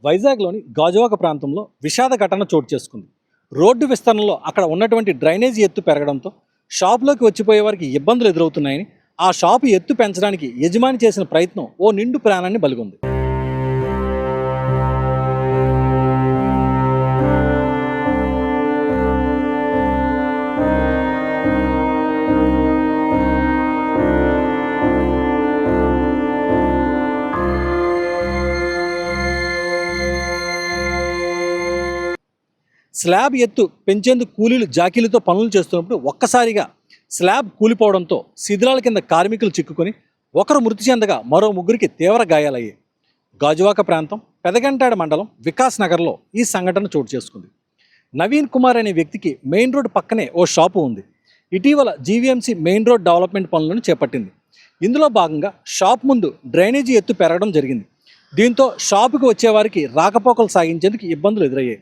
వైజాగ్లోని గాజువాక ప్రాంతంలో విషాద ఘటన చోటు చేసుకుంది. రోడ్డు విస్తరణలో అక్కడ ఉన్నటువంటి డ్రైనేజీ ఎత్తు పెరగడంతో షాపులోకి వచ్చిపోయే వారికి ఇబ్బందులు ఎదురవుతున్నాయని, ఆ షాపు ఎత్తు పెంచడానికి యజమాని చేసిన ప్రయత్నం ఓ నిండు ప్రాణాన్ని బలిగొంది. స్లాబ్ ఎత్తు పెంచేందుకు కూలీలు జాకీలతో పనులు చేస్తున్నప్పుడు ఒక్కసారిగా స్లాబ్ కూలిపోవడంతో శిథిలాల కింద కార్మికులు చిక్కుకొని ఒకరు మృతి చెందగా మరో ముగ్గురికి తీవ్ర గాయాలయ్యాయి. గాజువాక ప్రాంతం పెదగంటాడ మండలం వికాస్ నగర్లో ఈ సంఘటన చోటు చేసుకుంది. నవీన్ కుమార్ అనే వ్యక్తికి మెయిన్ రోడ్ పక్కనే ఓ షాపు ఉంది. ఇటీవల జీవీఎంసీ మెయిన్ రోడ్ డెవలప్మెంట్ పనులను చేపట్టింది. ఇందులో భాగంగా షాప్ ముందు డ్రైనేజీ ఎత్తు పెరగడం జరిగింది. దీంతో షాపుకు వచ్చేవారికి రాకపోకలు సాగించేందుకు ఇబ్బందులు ఎదురయ్యాయి.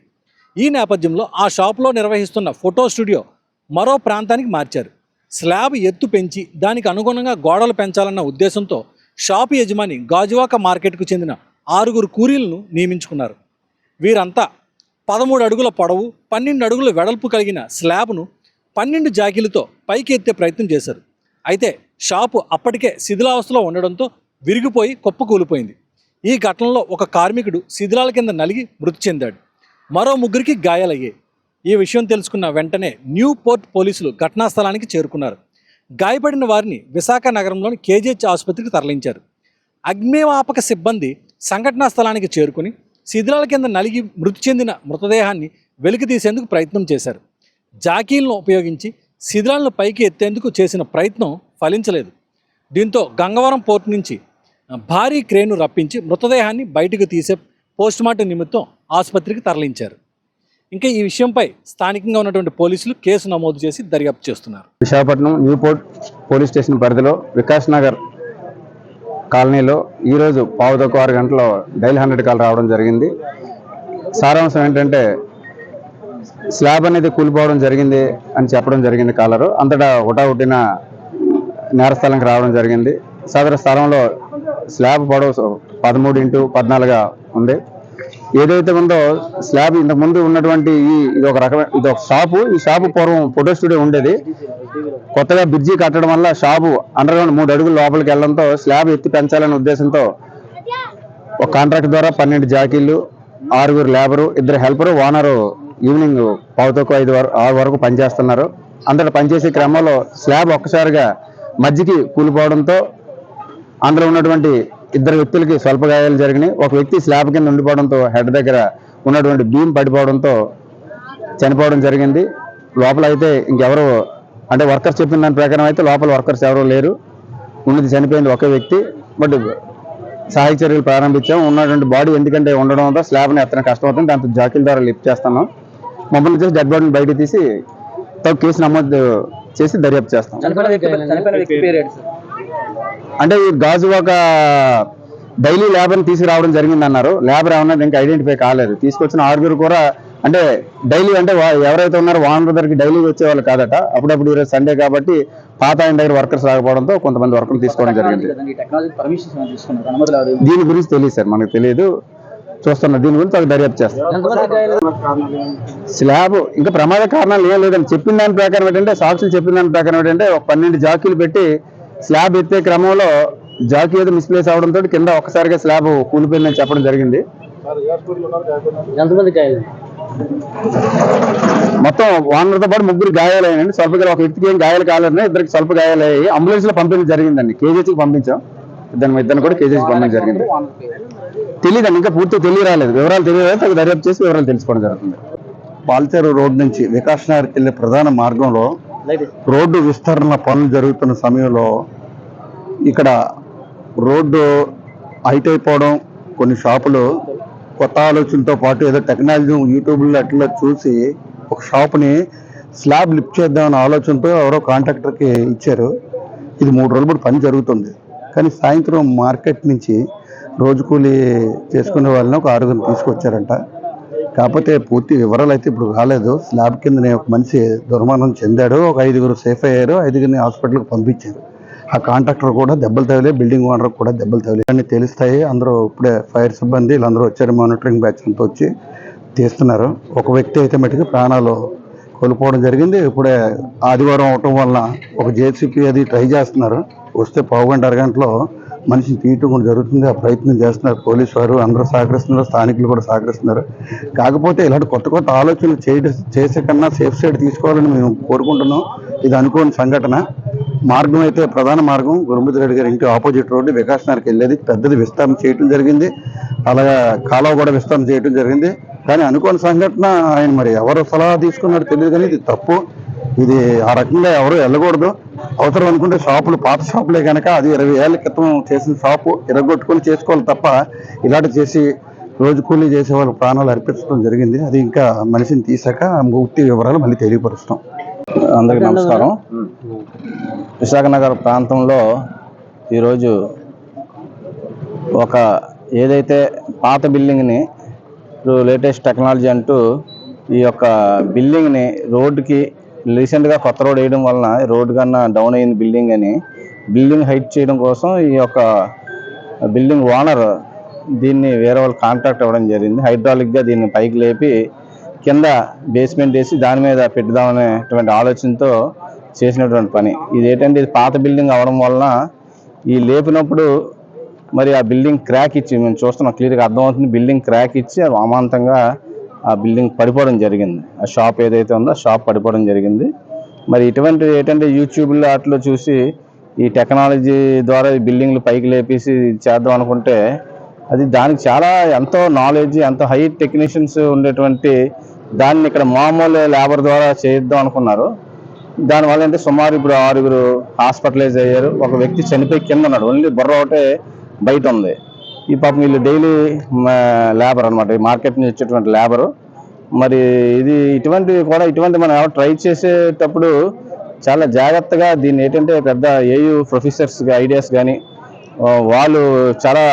ఈ నేపథ్యంలో ఆ షాపులో నిర్వహిస్తున్న ఫోటో స్టూడియో మరో ప్రాంతానికి మార్చారు. స్లాబ్ ఎత్తు పెంచి దానికి అనుగుణంగా గోడలు పెంచాలన్న ఉద్దేశంతో షాపు యజమాని గాజువాక మార్కెట్కు చెందిన 6 కూలీలను నియమించుకున్నారు. వీరంతా 13 అడుగుల పొడవు 12 అడుగుల వెడల్పు కలిగిన స్లాబ్ను 12 జాకీలతో పైకి ఎత్తే ప్రయత్నం చేశారు. అయితే షాపు అప్పటికే శిథిలావస్థలో ఉండడంతో విరిగిపోయి కుప్పకూలిపోయింది. ఈ ఘటనలో ఒక కార్మికుడు శిథిలాల కింద నలిగి మృతి చెందాడు. మరో ముగ్గురికి గాయాలయ్యాయి. ఈ విషయం తెలుసుకున్న వెంటనే న్యూ పోర్ట్ పోలీసులు ఘటనా స్థలానికి చేరుకున్నారు. గాయపడిన వారిని విశాఖ నగరంలోని కేజీహెచ్ ఆసుపత్రికి తరలించారు. అగ్నిమాపక సిబ్బంది సంఘటనా స్థలానికి చేరుకుని శిథిలాల కింద నలిగి మృతి చెందిన మృతదేహాన్ని వెలికి తీసేందుకు ప్రయత్నం చేశారు. జాకీలను ఉపయోగించి శిథిలాలను పైకి ఎత్తేందుకు చేసిన ప్రయత్నం ఫలించలేదు. దీంతో గంగవరం పోర్టు నుంచి భారీ క్రేను రప్పించి మృతదేహాన్ని బయటకు తీసే పోస్టుమార్టం నిమిత్తం ఆసుపత్రికి తరలించారు. ఇంకా ఈ విషయంపై స్థానికంగా ఉన్నటువంటి పోలీసులు కేసు నమోదు చేసి దర్యాప్తు చేస్తున్నారు. విశాఖపట్నం న్యూపోర్ట్ పోలీస్ స్టేషన్ పరిధిలో వికాస్ నగర్ కాలనీలో ఈరోజు 6:15 గంటలో డైల్ 100 కాల్ రావడం జరిగింది. సారాంశం ఏంటంటే స్లాబ్ అనేది కూలిపోవడం జరిగింది అని చెప్పడం జరిగింది కాలరు. అంతటా హుటాహుటిన నేరస్థలానికి రావడం జరిగింది. సదరు స్థలంలో స్లాబ్ పొడవు 13x14 ఉంది. ఏదైతే ఉందో స్లాబ్ ఇంతకు ముందు ఉన్నటువంటి ఇది ఒక షాపు. ఈ షాపు పూర్వం ఫోటో స్టూడియో ఉండేది. కొత్తగా బ్రిడ్జి కట్టడం వల్ల షాపు అండర్ గ్రౌండ్ 3 అడుగులు లోపలికి వెళ్ళడంతో స్లాబ్ ఎత్తి పెంచాలనే ఉద్దేశంతో ఒక కాంట్రాక్ట్ ద్వారా 12 జాకీలు 6 లేబరు 2 హెల్పరు ఓనరు ఈవినింగ్ 4:45 వరకు పనిచేస్తున్నారు. అంతటా పనిచేసే క్రమంలో స్లాబ్ ఒక్కసారిగా మధ్యకి కూలిపోవడంతో అందులో ఉన్నటువంటి 2 వ్యక్తులకి స్వల్ప గాయాలు జరిగినాయి. ఒక వ్యక్తి స్లాబ్ కింద ఉండిపోవడంతో హెడ్ దగ్గర ఉన్నటువంటి బీమ్ పడిపోవడంతో చనిపోవడం జరిగింది. లోపల అయితే ఇంకెవరు అంటే వర్కర్స్ చెప్పిన దాని ప్రకారం అయితే లోపల వర్కర్స్ ఎవరూ లేరు. ఉన్నది చనిపోయింది ఒకే వ్యక్తి. బట్ సహాయక చర్యలు ప్రారంభించాం. ఉన్నటువంటి బాడీ ఎందుకంటే ఉండడం వల్ల స్లాబ్ని ఎత్తడం కష్టమవుతుంది. దాంతో జాకీల ద్వారా లిఫ్ట్ చేస్తున్నాం. మమ్మల్ని చేసి డెడ్ బాడీని బయట తీసి కేసు నమోదు చేసి దర్యాప్తు చేస్తాం. అంటే ఈ గాజువాక డైలీ లేబర్ని తీసుకురావడం జరిగింది అన్నారు. లేబర్ ఏమన్నది ఇంకా ఐడెంటిఫై కాలేదు. తీసుకొచ్చిన 6 కూడా అంటే డైలీ అంటే ఎవరైతే ఉన్నారో ఓనర్ దగ్గరికి డైలీ వచ్చేవాళ్ళు కాదట. అప్పుడప్పుడు ఈరోజు సండే కాబట్టి పాత ఆయన దగ్గర వర్కర్స్ రాకపోవడంతో కొంతమంది వర్కర్లు తీసుకోవడం జరిగింది. దీని గురించి తెలియదు సార్, మనకు తెలియదు. చూస్తున్నా దీని గురించి ఒక దర్యాప్తు చేస్తాం. స్లాబ్ ఇంకా ప్రమాద కారణాలు ఏం లేదని చెప్పిన దాని ప్రకారం ఏంటంటే సాక్షులు చెప్పిన దాని ప్రకారం ఏంటంటే ఒక 12 జాకీలు పెట్టి స్లాబ్ ఎత్తే క్రమంలో జాకీ ఏదో మిస్ప్లేస్ అవడంతో కింద ఒక్కసారిగా స్లాబ్ కూలిపోయిందని చెప్పడం జరిగింది. మొత్తం ఓనర్తో పాటు 3 గాయాలయ్యాయండి. స్వల్పగా ఒక వ్యక్తికి ఏం గాయాలు కాలేదని 2కి స్వల్ప గాయాలయ్యాయి. అంబులెన్స్ లో పంపించడం జరిగిందండి. కేజీహెచ్కి పంపించాం. ఇద్దరిని కూడా కేజీహెచ్కి పంపించడం జరిగింది. తెలియదండి, ఇంకా పూర్తిగా తెలియరాలేదు. వివరాలు తెలియలేదు. దర్యాప్తు చేసి వివరాలు తెలుసుకోవడం జరుగుతుంది. పాల్చేరు రోడ్ నుంచి వికాస్ నగర్కి వెళ్ళే ప్రధాన మార్గంలో రోడ్డు విస్తరణ పనులు జరుగుతున్న సమయంలో ఇక్కడ రోడ్డు హైట్ అయిపోవడం, కొన్ని షాపులు కొత్త ఆలోచనతో పాటు ఏదో టెక్నాలజీ యూట్యూబ్లో అట్లా చూసి ఒక షాప్ని స్లాబ్ లిఫ్ట్ చేద్దామన్న ఆలోచనతో ఎవరో కాంట్రాక్టర్కి ఇచ్చారు. ఇది 3 రోజులు కూడా పని జరుగుతుంది. కానీ సాయంత్రం మార్కెట్ నుంచి రోజు కూలీ చేసుకునే వాళ్ళని ఒక 6 తీసుకొచ్చారంట. కాకపోతే పూర్తి వివరాలు అయితే ఇప్పుడు రాలేదు. స్లాబ్ కిందనే ఒక మనిషి దుర్మరణం చెందాడు. ఒక 5 సేఫ్ అయ్యారు. 5 హాస్పిటల్కి పంపించారు. ఆ కాంట్రాక్టర్ కూడా దెబ్బలు తగిలే, బిల్డింగ్ ఓనర్ కూడా దెబ్బలు తగిలే అన్ని తెలుస్తాయి. అందరూ ఇప్పుడే ఫైర్ సిబ్బంది వీళ్ళందరూ వచ్చారు, మానిటరింగ్ బ్యాచ్ అంతా వచ్చి తీస్తున్నారు. ఒక వ్యక్తి అయితే మటుకు ప్రాణాలు కోల్పోవడం జరిగింది. ఇప్పుడే ఆదివారం అవటం వలన ఒక జేసీపీ అది ట్రై చేస్తున్నారు. వస్తే పావుగంట అరగంటలో మనిషిని తీయటం కూడా జరుగుతుంది. ఆ ప్రయత్నం చేస్తున్నారు పోలీసు వారు, అందరూ సహకరిస్తున్నారు, స్థానికులు కూడా సహకరిస్తున్నారు. కాకపోతే ఇలాంటి కొత్త కొత్త ఆలోచనలు చేసే కన్నా సేఫ్ సైడ్ తీసుకోవాలని మేము కోరుకుంటున్నాం. ఇది అనుకోని సంఘటన. మార్గం అయితే ప్రధాన మార్గం గురుమూర్తి రెడ్డి గారి ఇంటి ఆపోజిట్ రోడ్డు వికాస్ నగర్కి వెళ్ళేది పెద్దది విస్తరణ చేయడం జరిగింది. అలాగే కాలువ కూడా విస్తరణ చేయడం జరిగింది. కానీ అనుకోని సంఘటన ఆయన మరి ఎవరు సలహా తీసుకున్నారో తెలియదు, కానీ ఇది తప్పు. ఇది ఆ రకంగా ఎవరు వెళ్ళకూడదు. అవసరం అనుకుంటే షాపులు, పాత షాపులే కనుక అది 20 ఏళ్ల క్రితం చేసిన షాపు ఇరగొట్టుకొని చేసుకోవాలి తప్ప ఇలాంటి చేసి రోజు కూలీ చేసే వాళ్ళు ప్రాణాలు అర్పించడం జరిగింది. అది ఇంకా మనిషిని తీసాక పూర్తి వివరాలు మళ్ళీ తెలియపరుస్తాం. అందరికీ నమస్కారం. విశాఖనగర్ ప్రాంతంలో ఈరోజు ఒక ఏదైతే పాత బిల్డింగ్ని ఇప్పుడు లేటెస్ట్ టెక్నాలజీ అంటూ ఈ యొక్క బిల్డింగ్ని రోడ్డుకి రీసెంట్గా కొత్త రోడ్ వేయడం వలన రోడ్డు కన్నా డౌన్ అయింది బిల్డింగ్ అని బిల్డింగ్ హైట్ చేయడం కోసం ఈ యొక్క బిల్డింగ్ ఓనర్ దీన్ని వేరే వాళ్ళు కాంట్రాక్ట్ ఇవ్వడం జరిగింది. హైడ్రాలిక్గా దీన్ని పైకి లేపి కింద బేస్మెంట్ వేసి దాని మీద పెట్టుదామనేటువంటి ఆలోచనతో చేసినటువంటి పని. ఇది ఏంటంటే ఇది పాత బిల్డింగ్ అవడం వలన ఈ లేపినప్పుడు మరి ఆ బిల్డింగ్ క్రాక్ ఇచ్చి మేము చూస్తున్నాం, క్లియర్గా అర్థమవుతుంది. బిల్డింగ్ క్రాక్ ఇచ్చి అమాంతంగా ఆ బిల్డింగ్ పడిపోవడం జరిగింది. ఆ షాప్ ఏదైతే ఉందో ఆ షాప్ పడిపోవడం జరిగింది. మరి ఇటువంటి ఏంటంటే యూట్యూబ్లో వాటిలో చూసి ఈ టెక్నాలజీ ద్వారా ఈ బిల్డింగ్లు పైకి లేపేసి చేద్దాం అనుకుంటే అది దానికి చాలా ఎంతో నాలెడ్జ్, ఎంతో హై టెక్నీషియన్స్ ఉండేటువంటి దాన్ని ఇక్కడ మామూలు లేబర్ ద్వారా చేద్దాం అనుకున్నారు. దానివల్ల అంటే సుమారు ఇప్పుడు 6 హాస్పిటలైజ్ అయ్యారు. ఒక వ్యక్తి చనిపోయి కింద ఉన్నాడు, ఓన్లీ బుర్ర ఒకటే బయట ఉంది. ఈ పాపం వీళ్ళు డైలీ లేబర్ అనమాట, మార్కెట్ నుంచి వచ్చేటువంటి లేబరు. మరి ఇది ఇటువంటి మనం ఎవరు ట్రై చేసేటప్పుడు చాలా జాగ్రత్తగా దీన్ని ఏంటంటే పెద్ద ఏయూ ప్రొఫెసర్స్ ఐడియాస్ కానీ వాళ్ళు చాలా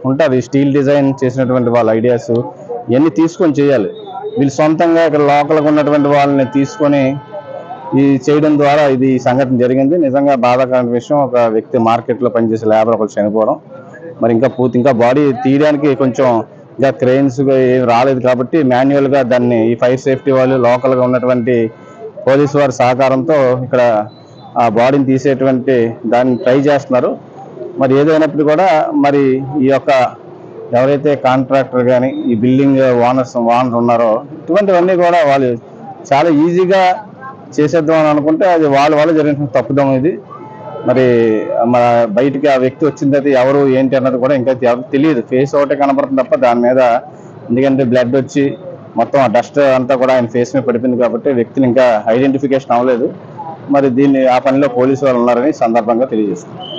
ఉంటారు. ఈ స్టీల్ డిజైన్ చేసినటువంటి వాళ్ళ ఐడియాస్ ఇవన్నీ తీసుకొని చేయాలి. వీళ్ళు సొంతంగా ఇక్కడ లోకల్గా ఉన్నటువంటి వాళ్ళని తీసుకొని ఈ చేయడం ద్వారా ఇది సంఘటన జరిగింది. నిజంగా బాధాకరమైన విషయం. ఒక వ్యక్తి మార్కెట్లో పనిచేసే లేబర్ ఒకరు చనిపోవడం. మరి ఇంకా బాడీ తీయడానికి కొంచెం ఇంకా క్రెయిన్స్ ఏం రాలేదు కాబట్టి మాన్యువల్గా దాన్ని ఈ ఫైర్ సేఫ్టీ వాళ్ళు లోకల్గా ఉన్నటువంటి పోలీసు వారి సహకారంతో ఇక్కడ ఆ బాడీని తీసేటువంటి దాన్ని ట్రై చేస్తున్నారు. మరి ఏదైనప్పుడు కూడా మరి ఈ యొక్క ఎవరైతే కాంట్రాక్టర్ కానీ ఈ బిల్డింగ్ ఓనర్ ఉన్నారో ఇటువంటివన్నీ కూడా వాళ్ళు చాలా ఈజీగా చేసేద్దాం అని అనుకుంటే అది వాళ్ళ జరిగిన తప్పుదాం. ఇది మరి మన బయటికి ఆ వ్యక్తి వచ్చిన తర్వాత ఎవరు ఏంటి అన్నది కూడా ఇంకా ఎవరికి తెలియదు. ఫేస్ ఒకటే కనపడుతుంది తప్ప దాని మీద, ఎందుకంటే బ్లడ్ వచ్చి మొత్తం ఆ డస్ట్ అంతా కూడా ఆయన ఫేస్ మీద పడిపోయింది కాబట్టి వ్యక్తిని ఇంకా ఐడెంటిఫికేషన్ అవ్వలేదు. మరి దీన్ని ఆ పనిలో పోలీసు వాళ్ళు ఉన్నారని సందర్భంగా తెలియజేస్తున్నారు.